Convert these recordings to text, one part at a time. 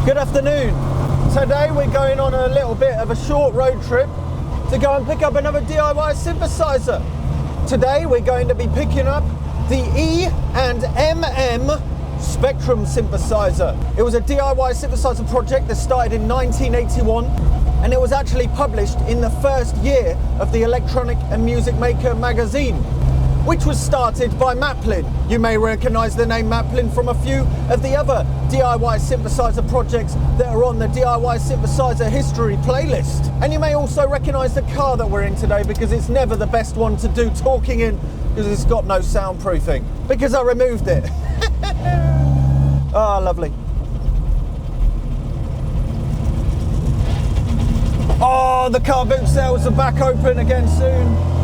Good afternoon. Today we're going on a little bit of a short road trip to go and pick up another DIY synthesizer. Today we're going to be picking up the E&MM Spectrum synthesizer. It was a DIY synthesizer project that started in 1981, and it was actually published in the first year of the Electronic and Music Maker magazine, which was started by Maplin. You may recognize the name Maplin from a few of the other DIY synthesizer projects that are on the DIY synthesizer history playlist. And you may also recognize the car that we're in today, because it's never the best one to do talking in, because it's got no soundproofing, because I removed it. Ah, lovely. Oh, the car boot cells are back open again soon.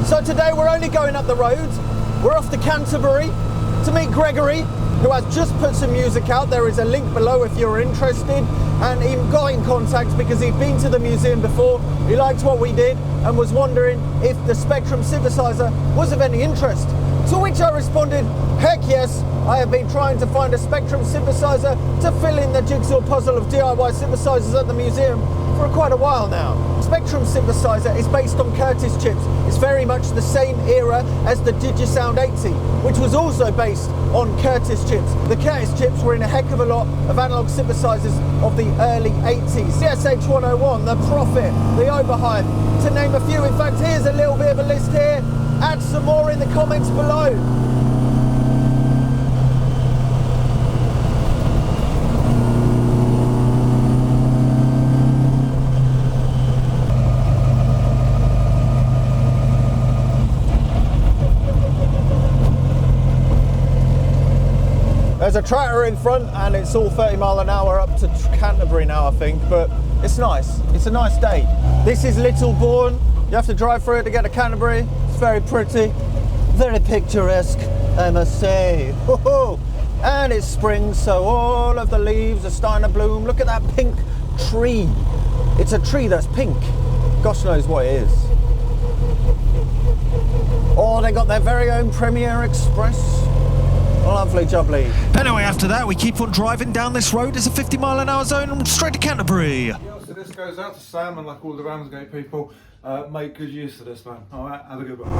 So today we're only going up the road. We're off to Canterbury to meet Gregory, who has just put some music out. There is a link below if you're interested. And he got in contact because he'd been to the museum before, he liked what we did, and was wondering if the Spectrum synthesizer was of any interest. To which I responded, heck yes, I have been trying to find a Spectrum synthesizer to fill in the jigsaw puzzle of DIY synthesizers at the museum for quite a while now. Spectrum synthesizer is based on Curtis chips. It's very much the same era as the Digisound 80, which was also based on Curtis chips. The Curtis chips were in a heck of a lot of analog synthesizers of the early 80s. The SH-101, the Prophet, the Oberheim, to name a few. In fact, here's a little bit of a list here. Add some more in the comments below. There's a tractor in front, and it's all 30 mile an hour up to Canterbury now, I think, but it's nice. It's a nice day. This is Little Bourne. You have to drive through it to get to Canterbury. It's very pretty, very picturesque, I must say. And it's spring, so all of the leaves are starting to bloom. Look at that pink tree. It's a tree that's pink. Gosh knows what it is. Oh, they got their very own Premier Express. Lovely jubbly. Anyway, after that, we keep on driving down this road. It's a 50-mile-an-hour zone and straight to Canterbury. Yeah, so this goes out to Sam and like all the Ramsgate people. Make good use of this, man. All right, have a good one.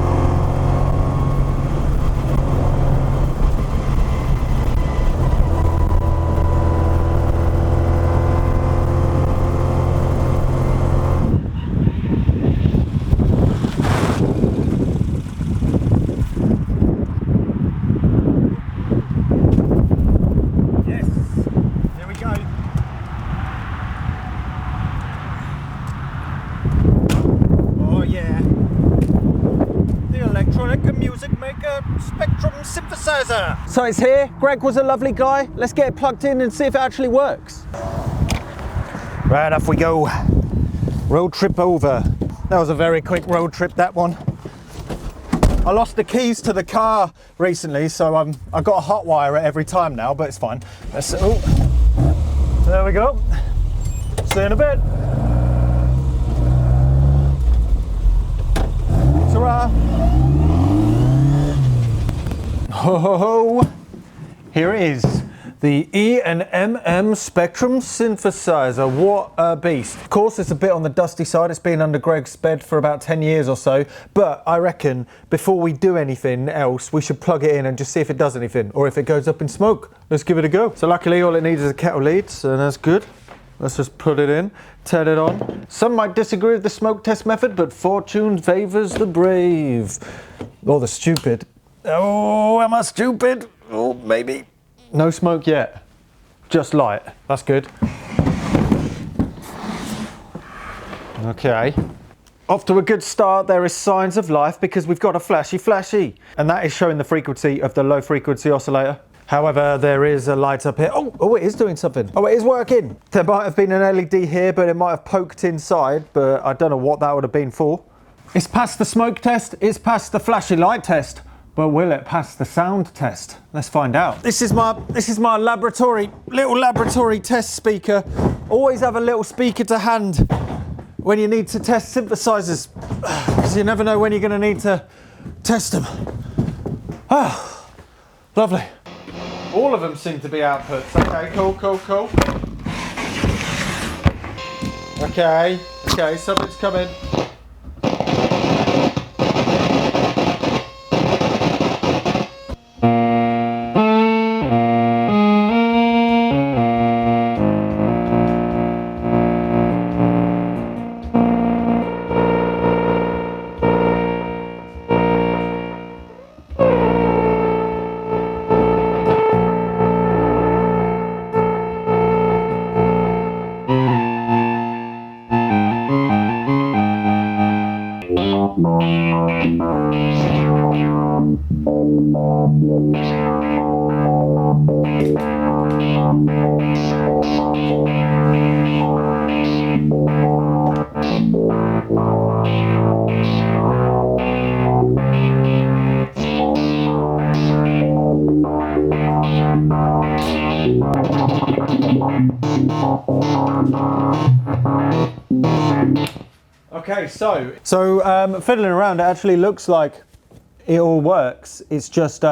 Spectrum synthesizer. So it's here. Greg was a lovely guy. Let's get it plugged in and see if it actually works. Right, off we go. Road trip over. That was a very quick road trip, that one. I lost the keys to the car recently, so I got a hot wire it every time now, but it's fine. Oh, there we go. See you in a bit. Ta-ra. Ho ho ho! Here it is, the E&MM Spectrum synthesizer. What a beast. Of course, it's a bit on the dusty side. It's been under Greg's bed for about 10 years or so, but I reckon before we do anything else, we should plug it in and just see if it does anything, or if it goes up in smoke. Let's give it a go. So luckily all it needs is a kettle lead, so that's good. Let's just put it in, turn it on. Some might disagree with the smoke test method, but fortune favours the brave. Or the stupid. Oh, am I stupid? Oh, maybe. No smoke yet. Just light. That's good. Okay. Off to a good start. There is signs of life because we've got a flashy. And that is showing the frequency of the low frequency oscillator. However, there is a light up here. Oh, it is doing something. Oh, it is working. There might have been an LED here, but it might have poked inside, but I don't know what that would have been for. It's past the smoke test. It's past the flashy light test. But will it pass the sound test? Let's find out. This is my little laboratory test speaker. Always have a little speaker to hand when you need to test synthesizers, because you never know when you're going to need to test them. Ah, lovely. All of them seem to be outputs. Okay, cool, cool, cool. Okay, okay, something's coming. Okay, so fiddling around, it actually looks like it all works. It's just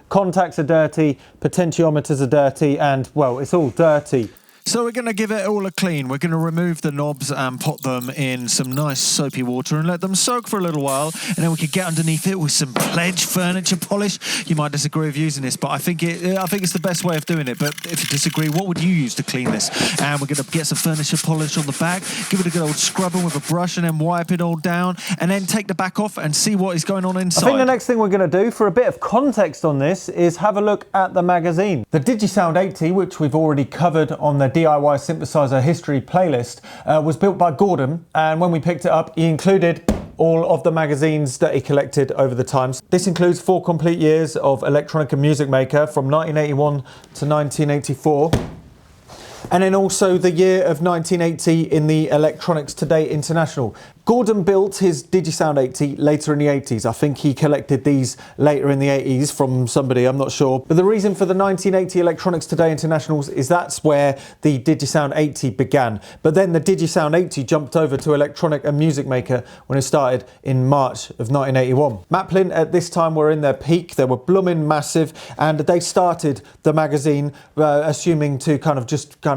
contacts are dirty, potentiometers are dirty, and well, it's all dirty. So we're going to give it all a clean. We're going to remove the knobs and put them in some nice soapy water and let them soak for a little while, and then we could get underneath it with some Pledge furniture polish. You might disagree with using this, but I think it's the best way of doing it. But if you disagree, what would you use to clean this? And we're going to get some furniture polish on the back, give it a good old scrubbing with a brush, and then wipe it all down, and then take the back off and see what is going on inside. I think the next thing we're going to do, for a bit of context on this, is have a look at the magazine. The DigiSound 80, which we've already covered on the DIY Synthesizer history playlist, was built by Gordon, and when we picked it up, he included all of the magazines that he collected over the times. This includes 4 complete years of Electronica Music Maker from 1981 to 1984. And then also the year of 1980 in the Electronics Today International. Gordon built his DigiSound 80 later in the 80s. I think he collected these later in the 80s from somebody, I'm not sure. But the reason for the 1980 Electronics Today Internationals is that's where the DigiSound 80 began. But then the DigiSound 80 jumped over to Electronic and Music Maker when it started in March of 1981. Maplin at this time were in their peak. They were blooming massive, and they started the magazine assuming to kind of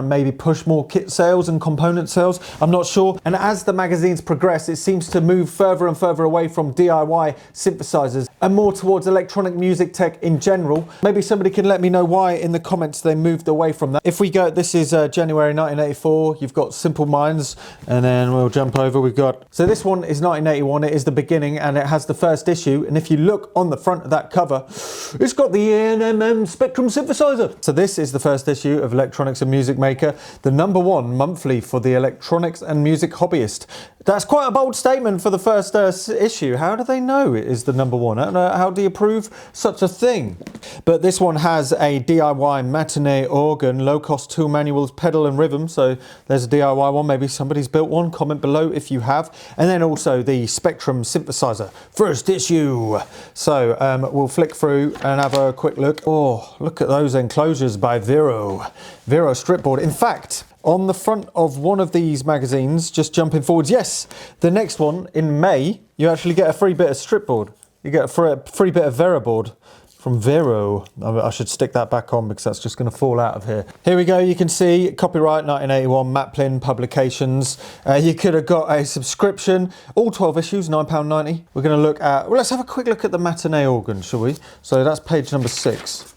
maybe push more kit sales and component sales. I'm not sure. And as the magazines progress, it seems to move further and further away from DIY synthesizers and more towards electronic music tech in general. Maybe somebody can let me know why in the comments they moved away from that. If we go, this is January 1984, you've got Simple Minds, and then we'll jump over, we've got, so this one is 1981, it is the beginning, and it has the first issue, and if you look on the front of that cover, it's got the E&MM Spectrum synthesizer. So this is the first issue of Electronics and Music Maker, the #1 monthly for the electronics and music hobbyist. That's quite a bold statement for the first issue. How do they know it is the #1? How do you prove such a thing? But this one has a DIY matinee organ, low-cost 2 manuals, pedal and rhythm. So there's a DIY one. Maybe somebody's built one. Comment below if you have. And then also the Spectrum synthesizer, first issue. So we'll flick through and have a quick look. Oh, look at those enclosures by Vero. Vero stripboard. In fact, on the front of one of these magazines, just jumping forwards, yes, the next one in May, you actually get a free bit of stripboard. You get a free bit of Vero board from Vero. I should stick that back on because that's just going to fall out of here. Here we go, you can see copyright 1981, Maplin Publications. You could have got a subscription, all 12 issues, £9.90. We're going to look at, well, let's have a quick look at the matinee organ, shall we? So that's page number 6.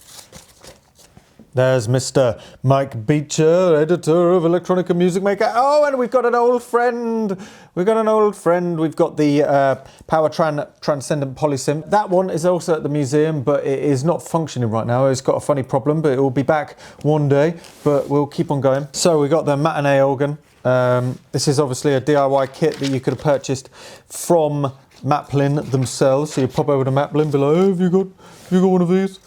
There's Mr. Mike Beecher, editor of Electronica Music Maker. Oh, and we've got an old friend. We've got an old friend. We've got the Power Transcendent Polysynth. That one is also at the museum, but it is not functioning right now. It's got a funny problem, but it will be back one day, but we'll keep on going. So we got the matinee organ. This is obviously a DIY kit that you could have purchased from Maplin themselves. So you pop over to Maplin, be like, oh, have you got one of these?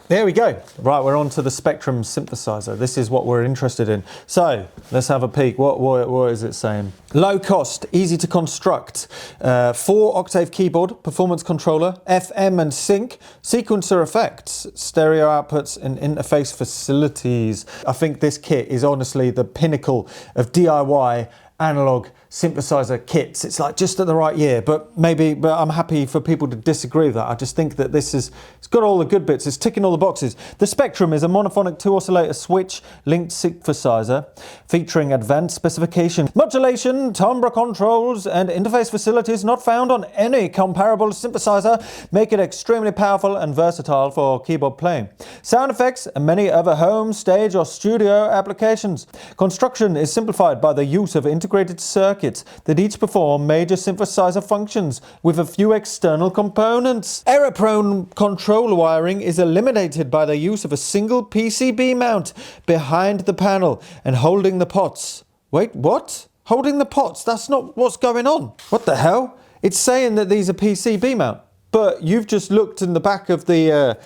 There we go. Right, we're on to the Spectrum synthesizer. This is what we're interested in. So let's have a peek. What is it saying? Low cost, easy to construct, 4-octave keyboard, performance controller, FM and sync, sequencer effects, stereo outputs and interface facilities. I think this kit is honestly the pinnacle of DIY analog synthesizer kits. It's like just at the right year, but I'm happy for people to disagree with that. I just think that it's got all the good bits. It's ticking all the boxes. The Spectrum is a monophonic 2-oscillator switch linked synthesizer featuring advanced specification, modulation, timbre controls, and interface facilities not found on any comparable synthesizer, make it extremely powerful and versatile for keyboard playing, sound effects, and many other home, stage, or studio applications. Construction is simplified by the use of integrated circuits that each perform major synthesizer functions with a few external components. Error-prone control wiring is eliminated by the use of a single PCB mount behind the panel and holding the pots. Wait, what? Holding the pots? That's not what's going on. What the hell? It's saying that these are PCB mount, but you've just looked in the back of the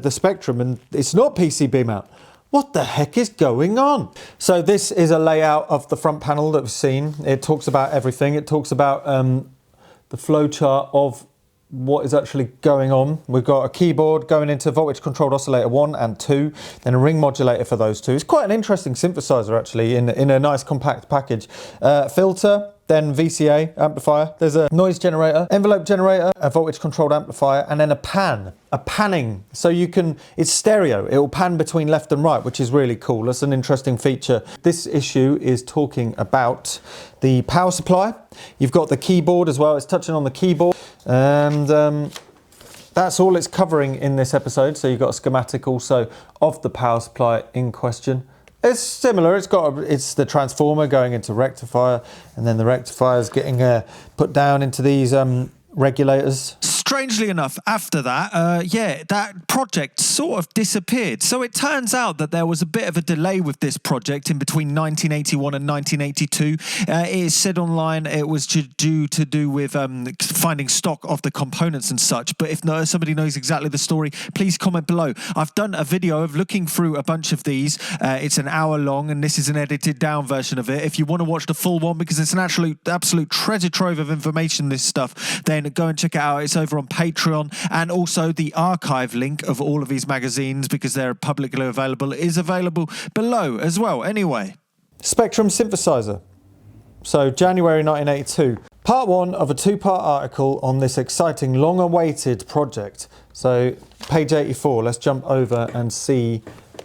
Spectrum and it's not PCB mount. What the heck is going on? So this is a layout of the front panel that we've seen. It talks about everything. It talks about the flowchart of what is actually going on. We've got a keyboard going into voltage controlled oscillator 1 and 2, then a ring modulator for those two. It's quite an interesting synthesizer actually in a nice compact package. Filter, then VCA amplifier, there's a noise generator, envelope generator, a voltage controlled amplifier, and then a panning. So it's stereo, it will pan between left and right, which is really cool. That's an interesting feature. This issue is talking about the power supply. You've got the keyboard as well, it's touching on the keyboard. And that's all it's covering in this episode. So you've got a schematic also of the power supply in question. It's similar, it's the transformer going into rectifier, and then the rectifier is getting put down into these regulators. Strangely enough, after that, that project sort of disappeared. So it turns out that there was a bit of a delay with this project in between 1981 and 1982. It is said online it was due with finding stock of the components and such. But if somebody knows exactly the story, please comment below. I've done a video of looking through a bunch of these. It's an hour long, and this is an edited down version of it. If you want to watch the full one, because it's an absolute treasure trove of information, this stuff, then go and check it out. It's over on Patreon, and also the archive link of all of these magazines, because they're publicly available, is available below as well. Anyway, Spectrum synthesizer. So January 1982. Part 1 of a 2-part article on this exciting, long-awaited project. So page 84. Let's jump over and see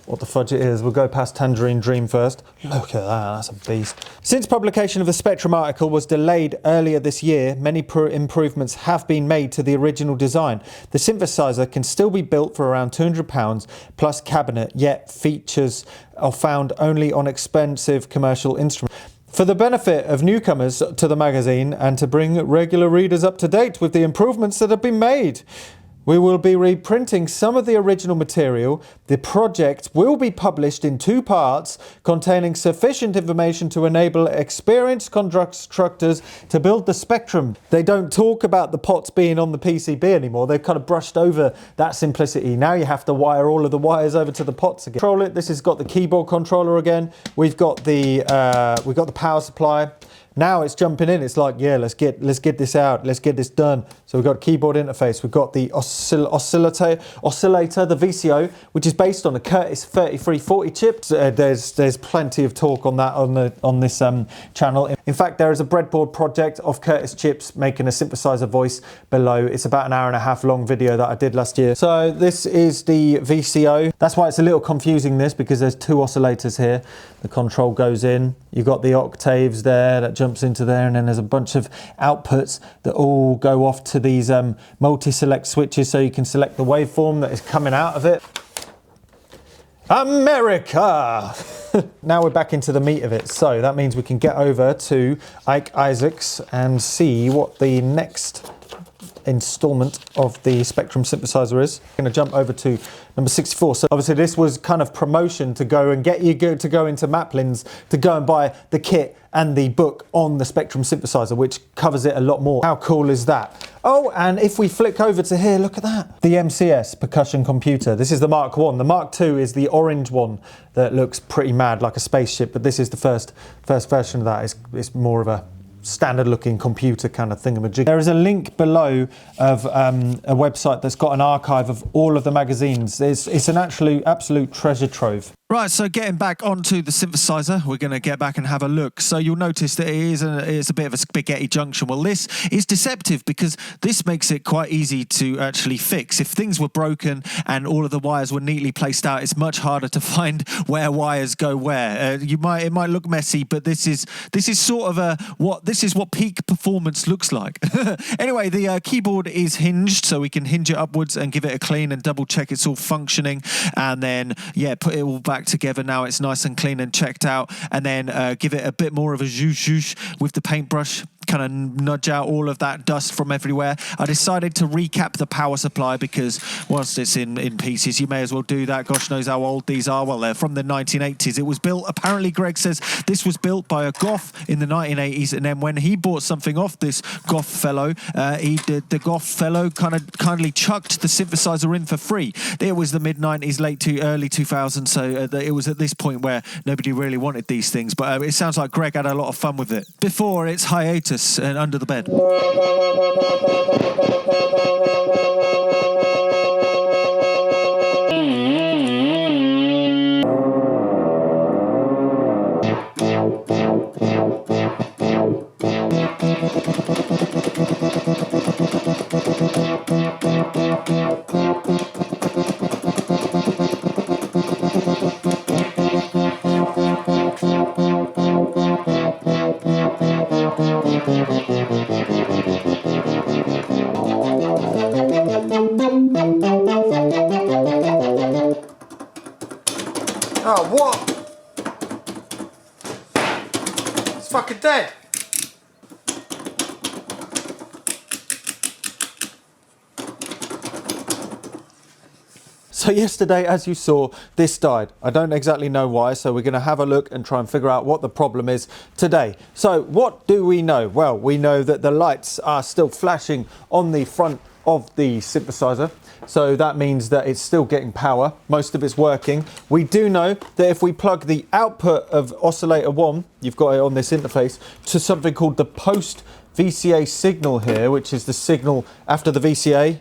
what the fudge it is. We'll go past Tangerine Dream first. Look at that, that's a beast. Since publication of the Spectrum article was delayed earlier this year, many improvements have been made to the original design. The synthesizer can still be built for around £200 plus cabinet, yet features are found only on expensive commercial instruments. For the benefit of newcomers to the magazine and to bring regular readers up to date with the improvements that have been made, we will be reprinting some of the original material. The project will be published in 2 parts containing sufficient information to enable experienced constructors to build the Spectrum. They don't talk about the pots being on the PCB anymore. They've kind of brushed over that simplicity. Now you have to wire all of the wires over to the pots again. Control it. This has got the keyboard controller again. We've got the power supply. Now it's jumping in. It's like, yeah, let's get this out. Let's get this done. So we've got keyboard interface. We've got the oscillator, the VCO, which is based on a Curtis 3340 chip. There's plenty of talk on that on this channel. In fact, there is a breadboard project of Curtis chips making a synthesizer voice below. It's about an 1.5 hour long video that I did last year. So this is the VCO. That's why it's a little confusing, this, because there's 2 oscillators here. The control goes in. You've got the octaves there that jumps into there, and then there's a bunch of outputs that all go off to these multi-select switches, so you can select the waveform that is coming out of it. America! Now we're back into the meat of it, so that means we can get over to Ike Isaacs and see what the next installment of the Spectrum synthesizer is. I'm going to jump over to number 64. So obviously this was kind of promotion to go and get you to go into Maplin's to go and buy the kit and the book on the Spectrum synthesizer, which covers it a lot more. How cool is that? Oh, and if we flick over to here, look at that. The MCS percussion computer. This is the Mark 1. The Mark 2 is the orange one that looks pretty mad, like a spaceship, but this is the first version of that. It's more of a standard looking computer kind of thingamajig. There is a link below of a website that's got an archive of all of the magazines. It's an absolute treasure trove. Right, so getting back onto the synthesizer, we're going to get back and have a look. So you'll notice that it's a bit of a spaghetti junction. Well, this is deceptive because this makes it quite easy to actually fix. If things were broken and all of the wires were neatly placed out, it's much harder to find where wires go where. It might look messy, but this is sort of what peak performance looks like. Anyway, the keyboard is hinged, so we can hinge it upwards and give it a clean and double check it's all functioning, and then put it all back together. Now it's nice and clean and checked out, and then give it a bit more of a zhoosh with the paintbrush, kind of nudge out all of that dust from everywhere. I decided to recap the power supply because whilst it's in pieces, you may as well do that. Gosh knows how old these are. Well, they're from the 1980s. It was built, apparently Greg says this was built by a goth in the 1980s, and then when he bought something off this goth fellow, the goth fellow kind of kindly chucked the synthesizer in for free. It was the mid-90s, early 2000s, so it was at this point where nobody really wanted these things, but it sounds like Greg had a lot of fun with it before its hiatus and under the bed. Oh, what? It's fucking dead. So yesterday, as you saw, this died. I don't exactly know why, so we're going to have a look and try and figure out what the problem is today. So what do we know? Well, we know that the lights are still flashing on the front of the synthesizer. So that means that it's still getting power. Most of it's working. We do know that if we plug the output of oscillator 1, you've got it on this interface, to something called the post VCA signal here, which is the signal after the VCA.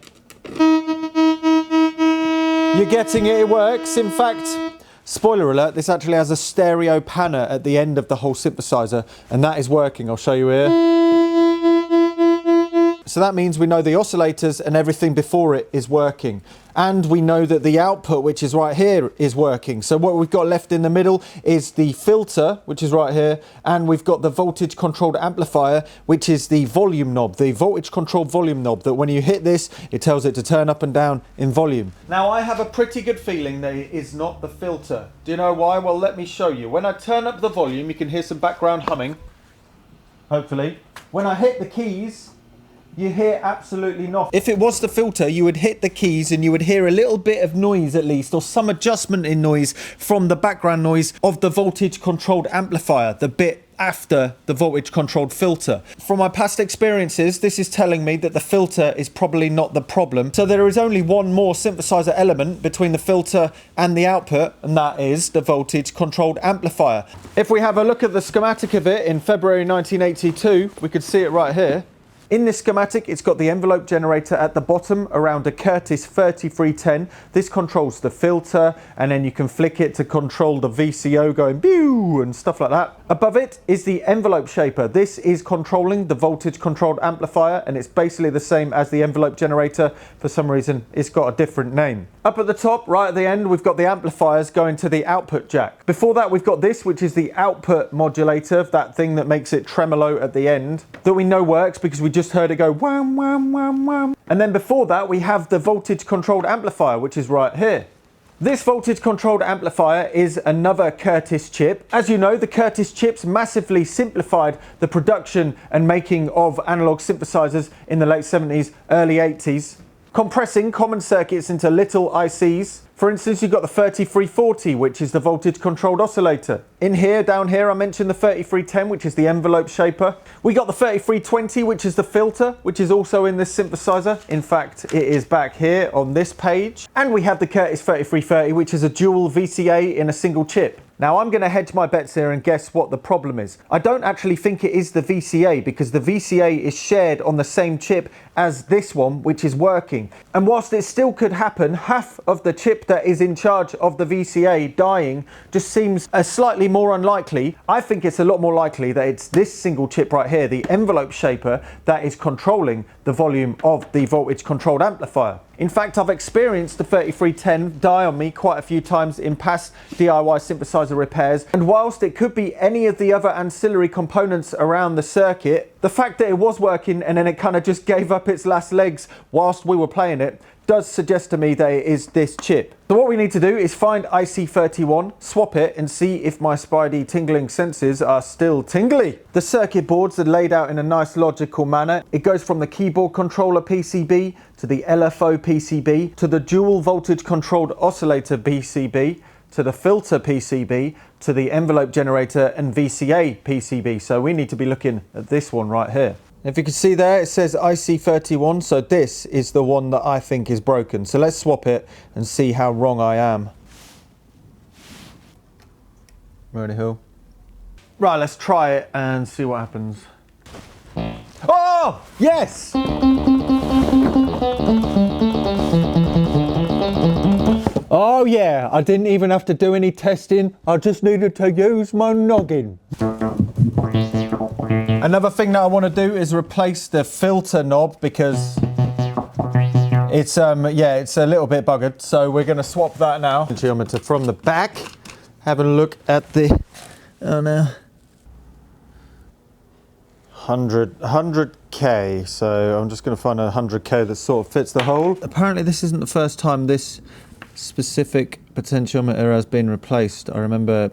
You're getting it, it works. In fact, spoiler alert, this actually has a stereo panner at the end of the whole synthesizer, and that is working. I'll show you here. So that means we know the oscillators and everything before it is working. And we know that the output, which is right here, is working. So what we've got left in the middle is the filter, which is right here, and we've got the voltage controlled amplifier, which is the volume knob, the voltage controlled volume knob, that when you hit this, it tells it to turn up and down in volume. Now, I have a pretty good feeling that it is not the filter. Do you know why? Well, let me show you. When I turn up the volume, you can hear some background humming, hopefully. When I hit the keys, you hear absolutely nothing. If it was the filter, you would hit the keys and you would hear a little bit of noise at least, or some adjustment in noise from the background noise of the voltage controlled amplifier, the bit after the voltage controlled filter. From my past experiences, this is telling me that the filter is probably not the problem. So there is only one more synthesizer element between the filter and the output, and that is the voltage controlled amplifier. If we have a look at the schematic of it in February 1982, we could see it right here. In this schematic, it's got the envelope generator at the bottom around a Curtis 3310. This controls the filter, and then you can flick it to control the VCO going pew and stuff like that. Above it is the envelope shaper. This is controlling the voltage controlled amplifier, and it's basically the same as the envelope generator. For some reason, it's got a different name. Up at the top, right at the end, we've got the amplifiers going to the output jack. Before that, we've got this, which is the output modulator, that thing that makes it tremolo at the end, that we know works because we just heard it go wham, wham, wham, wham. And then before that, we have the voltage controlled amplifier, which is right here. This voltage controlled amplifier is another Curtis chip. As you know, the Curtis chips massively simplified the production and making of analog synthesizers in the late 70s, early 80s, compressing common circuits into little ICs. For instance, you've got the 3340, which is the voltage controlled oscillator. In here, down here, I mentioned the 3310, which is the envelope shaper. We got the 3320, which is the filter, which is also in this synthesizer. In fact, it is back here on this page. And we have the Curtis 3330, which is a dual VCA in a single chip. Now I'm going to hedge my bets here and guess what the problem is. I don't actually think it is the VCA, because the VCA is shared on the same chip as this one, which is working. And whilst it still could happen, half of the chip that is in charge of the VCA dying just seems slightly more unlikely. I think it's a lot more likely that it's this single chip right here, the envelope shaper, that is controlling the volume of the voltage controlled amplifier. In fact, I've experienced the 3310 die on me quite a few times in past DIY synthesizer repairs, and whilst it could be any of the other ancillary components around the circuit, the fact that it was working and then it kind of just gave up its last legs whilst we were playing it does suggest to me that it is this chip. So what we need to do is find IC31, swap it, and see if my Spidey tingling senses are still tingly. The circuit boards are laid out in a nice logical manner. It goes from the keyboard controller PCB to the LFO PCB to the dual voltage controlled oscillator PCB to the filter PCB to the envelope generator and VCA PCB. So we need to be looking at this one right here. If you can see there, it says IC31, so this is the one that I think is broken. So let's swap it and see how wrong I am. Ready, Hill? Right, let's try it and see what happens. Oh, yes! Oh yeah, I didn't even have to do any testing. I just needed to use my noggin. Another thing that I want to do is replace the filter knob, because it's it's a little bit buggered. So we're going to swap that now. Geometer from the back. Have a look at the 100k. So I'm just going to find a 100k that sort of fits the hole. Apparently this isn't the first time this specific potentiometer has been replaced. I remember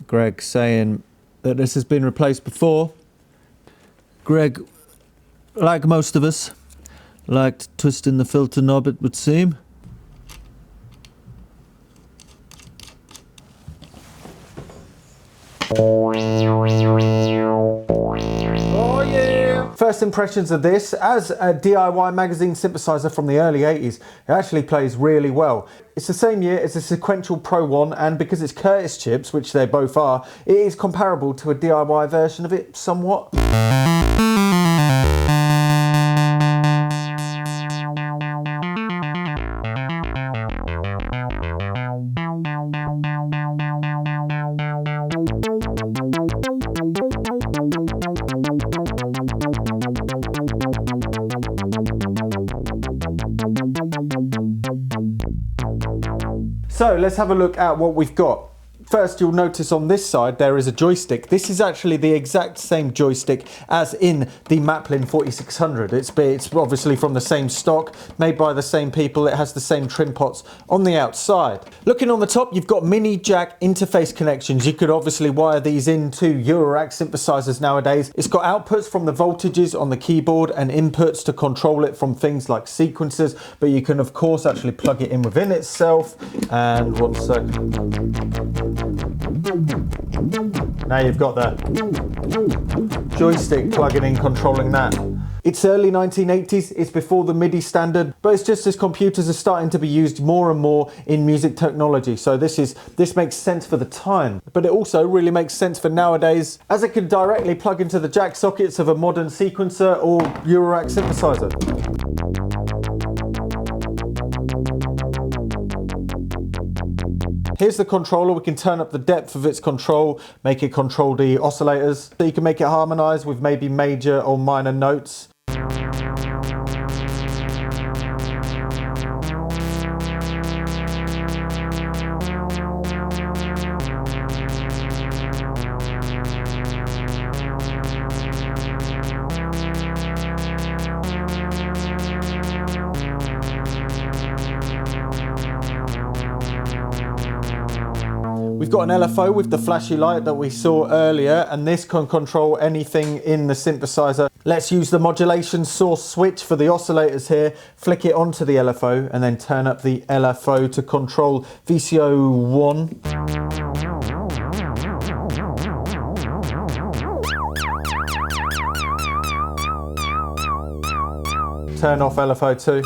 Greg saying that this has been replaced before. Greg, like most of us, liked twisting the filter knob, it would seem. Oh yeah! First impressions of this, as a DIY magazine synthesizer from the early 80s, it actually plays really well. It's the same year as the Sequential Pro 1, and because it's Curtis chips, which they both are, it is comparable to a DIY version of it somewhat. So let's have a look at what we've got. First, you'll notice on this side there is a joystick. This is actually the exact same joystick as in the Maplin 4600. It's obviously from the same stock, made by the same people. It has the same trim pots on the outside. Looking on the top, you've got mini jack interface connections. You could obviously wire these into Eurorack synthesizers nowadays. It's got outputs from the voltages on the keyboard and inputs to control it from things like sequencers, but you can of course actually plug it in within itself. And one second. Now you've got the joystick plugging in, controlling that. It's early 1980s, it's before the MIDI standard, but it's just as computers are starting to be used more and more in music technology. So this makes sense for the time, but it also really makes sense for nowadays, as it can directly plug into the jack sockets of a modern sequencer or Eurorack synthesizer. Here's the controller. We can turn up the depth of its control, make it control the oscillators. So you can make it harmonize with maybe major or minor notes. We've got an LFO with the flashy light that we saw earlier, and this can control anything in the synthesizer. Let's use the modulation source switch for the oscillators here, flick it onto the LFO, and then turn up the LFO to control VCO1. Turn off LFO2.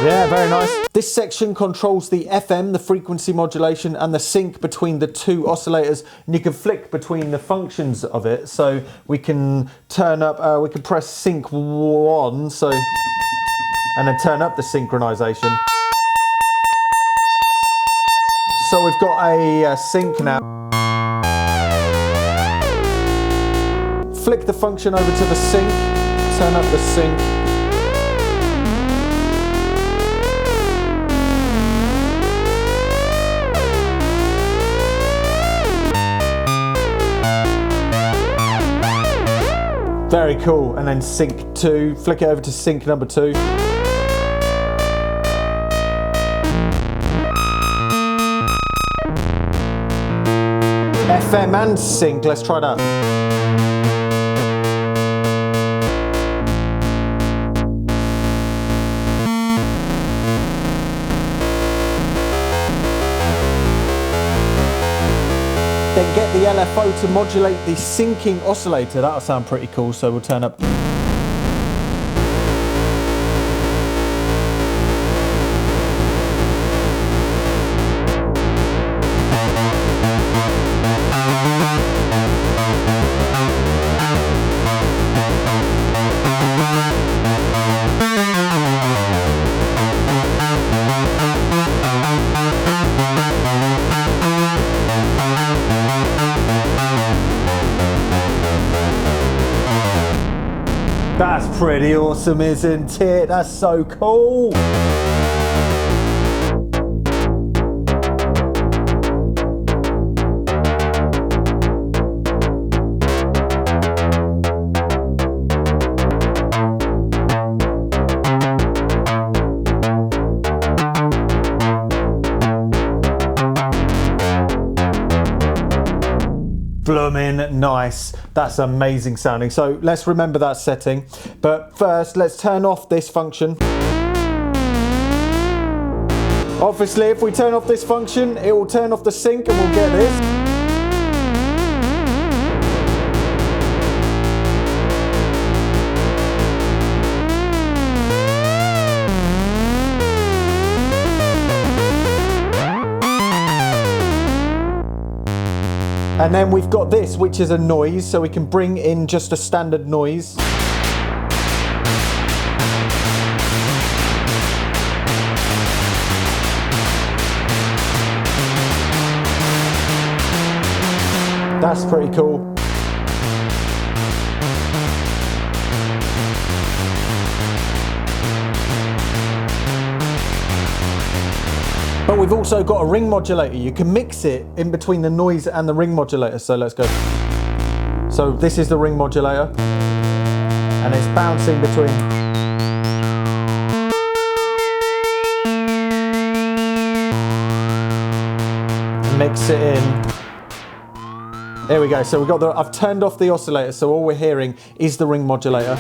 Yeah, very nice. This section controls the FM, the frequency modulation, and the sync between the two oscillators, and you can flick between the functions of it. So we can turn up, we can press sync 1, so, and then turn up the synchronization. So we've got a sync now. Flick the function over to the sync, turn up the sync. Very cool, and then sync 2, flick it over to sync number 2. FM and sync, let's try that. Then get the LFO to modulate the syncing oscillator. That'll sound pretty cool, so we'll turn up. That's pretty awesome, isn't it? That's so cool. Bloomin' nice. That's amazing sounding. So let's remember that setting. But first, let's turn off this function. Obviously, if we turn off this function, it will turn off the sync and we'll get this. And then we've got this, which is a noise, so we can bring in just a standard noise. That's pretty cool. But we've also got a ring modulator. You can mix it in between the noise and the ring modulator. So let's go. So this is the ring modulator. And it's bouncing between. Mix it in. There we go. So we've got the, I've turned off the oscillator. So all we're hearing is the ring modulator.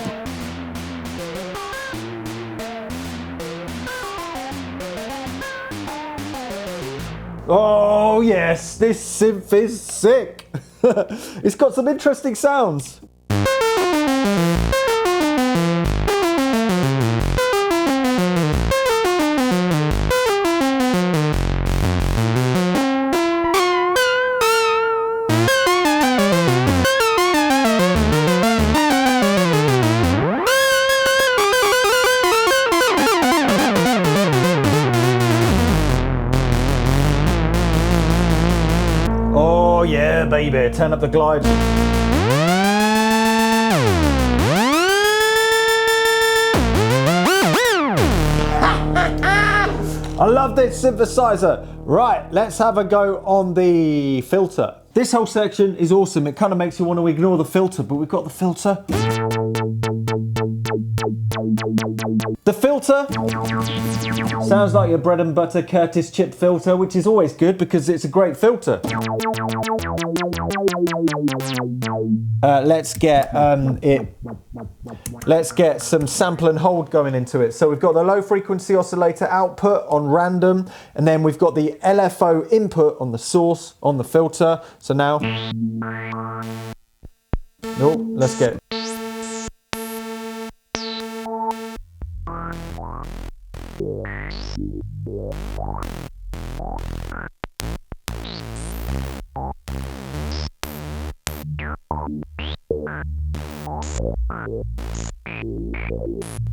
Oh yes, this synth is sick. It's got some interesting sounds. Oh yeah, baby, turn up the glide. I love this synthesizer. Right, let's have a go on the filter. This whole section is awesome. It kind of makes you want to ignore the filter, but we've got the filter. The filter sounds like your bread and butter Curtis chip filter, which is always good because it's a great filter. Let's get some sample and hold going into it. So we've got the low frequency oscillator output on random, and then we've got the LFO input on the source on the filter. So now, let's get.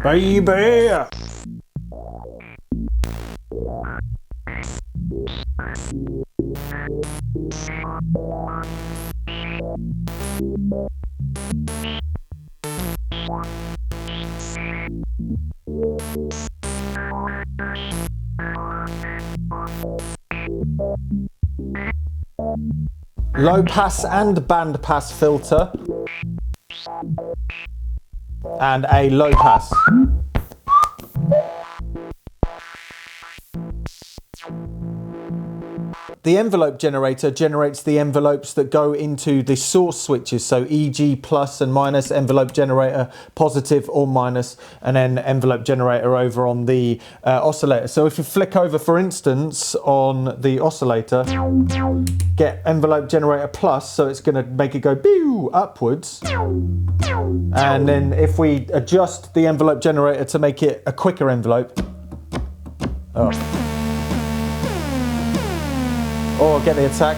Baby! Low pass and band pass filter. And a low pass. The envelope generator generates the envelopes that go into the source switches, so EG plus and minus, envelope generator positive or minus, and then envelope generator over on the oscillator. So if you flick over, for instance, on the oscillator, get envelope generator plus, so it's going to make it go pew upwards. And then if we adjust the envelope generator to make it a quicker envelope, or get the attack.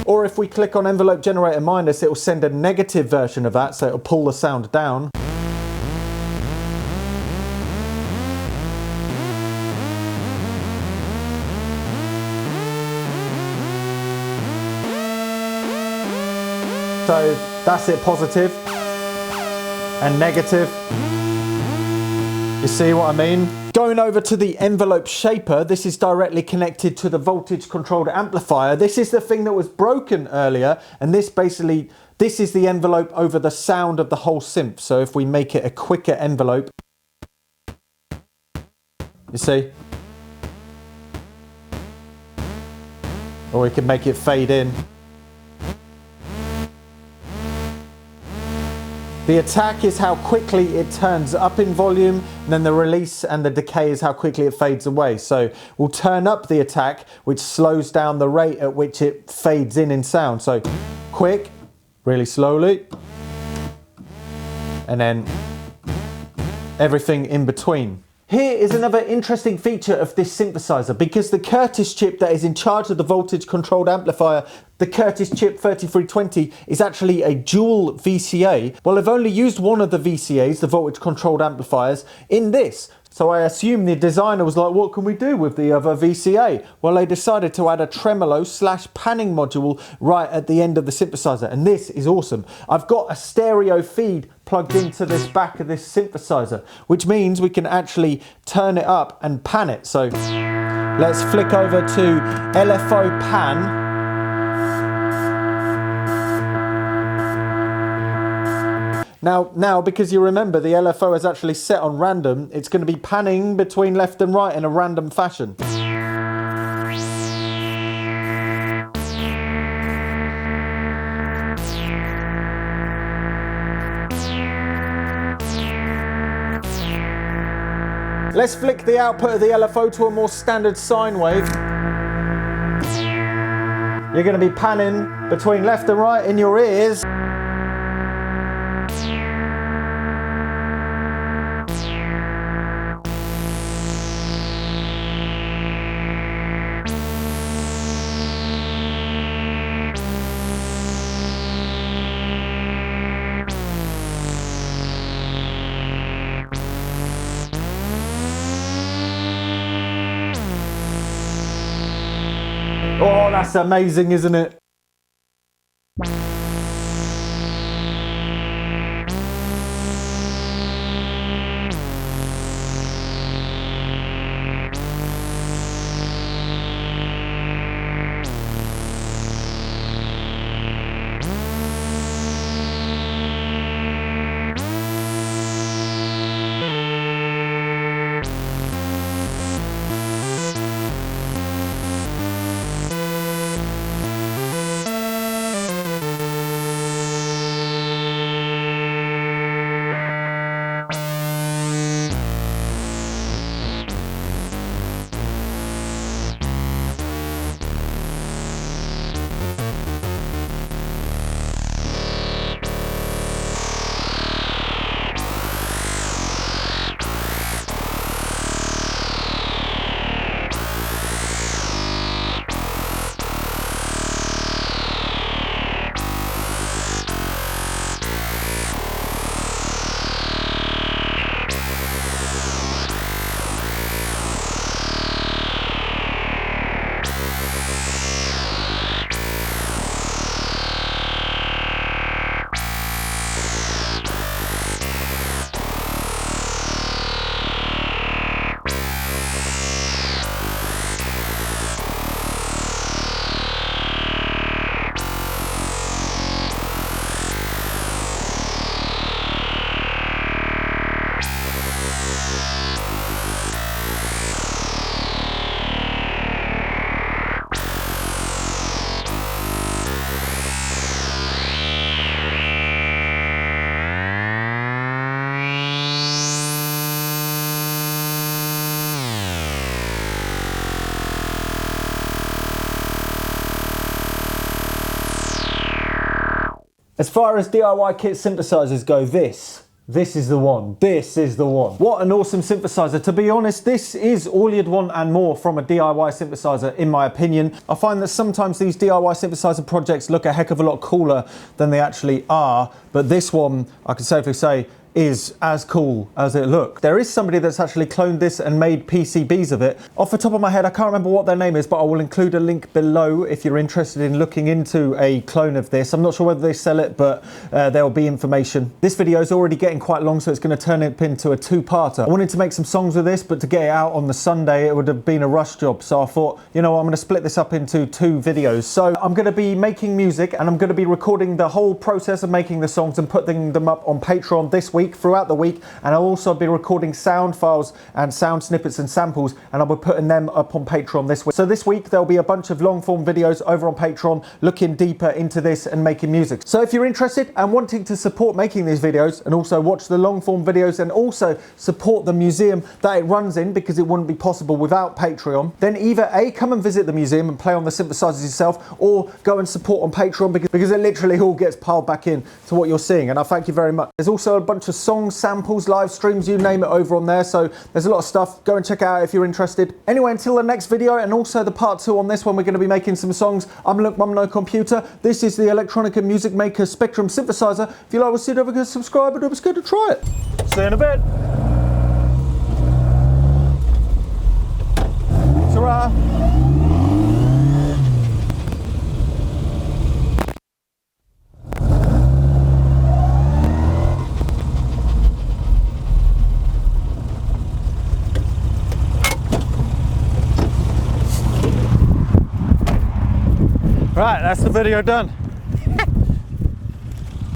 Or if we click on envelope generator minus, it will send a negative version of that, so it'll pull the sound down. So that's it, positive and negative. You see what I mean? Going over to the envelope shaper, this is directly connected to the voltage controlled amplifier. This is the thing that was broken earlier, and this is the envelope over the sound of the whole synth. So if we make it a quicker envelope, you see? Or we can make it fade in. The attack is how quickly it turns up in volume, and then the release and the decay is how quickly it fades away. So we'll turn up the attack, which slows down the rate at which it fades in sound. So quick, really slowly, and then everything in between. Here is another interesting feature of this synthesizer, because the Curtis chip that is in charge of the voltage controlled amplifier, the Curtis chip 3320, is actually a dual VCA. Well, I've only used one of the VCAs, the voltage controlled amplifiers, in this. So I assume the designer was like, what can we do with the other VCA? Well, they decided to add a tremolo / panning module right at the end of the synthesizer, and this is awesome. I've got a stereo feed plugged into this back of this synthesizer, which means we can actually turn it up and pan it. So let's flick over to LFO pan. Now, because you remember the LFO is actually set on random, it's going to be panning between left and right in a random fashion. Let's flick the output of the LFO to a more standard sine wave. You're going to be panning between left and right in your ears. Oh, that's amazing, isn't it? As far as DIY kit synthesizers go, this is the one. This is the one. What an awesome synthesizer. To be honest, this is all you'd want and more from a DIY synthesizer, in my opinion. I find that sometimes these DIY synthesizer projects look a heck of a lot cooler than they actually are, but this one, I can safely say, is as cool as it looks. There is somebody that's actually cloned this and made PCBs of it. Off the top of my head, I can't remember what their name is, but I will include a link below if you're interested in looking into a clone of this. I'm not sure whether they sell it, but there will be information. This video is already getting quite long, so it's going to turn it into a two-parter. I wanted to make some songs with this, but to get it out on the Sunday, it would have been a rush job. So I thought, you know what, I'm going to split this up into 2 videos. So I'm going to be making music, and I'm going to be recording the whole process of making the songs and putting them up on Patreon this week, throughout the week, and I'll also be recording sound files and sound snippets and samples, and I'll be putting them up on Patreon this week. So this week there'll be a bunch of long form videos over on Patreon looking deeper into this and making music. So if you're interested and wanting to support making these videos and also watch the long form videos and also support the museum that it runs in, because it wouldn't be possible without Patreon, then either A, come and visit the museum and play on the synthesizers yourself, or go and support on Patreon, because it literally all gets piled back in to what you're seeing, and I thank you very much. There's also a bunch of songs, samples, live streams, you name it, over on there, so there's a lot of stuff. Go and check it out if you're interested. Anyway, until the next video, and also the part 2 on this one, we're going to be making some songs. I'm Luke Mum No Computer. This is the Electronica Music Maker Spectrum synthesizer. If you like what you do, don't forget to subscribe, and it was good to try it. See you in a bit. Ta-ra. Right, that's the video done.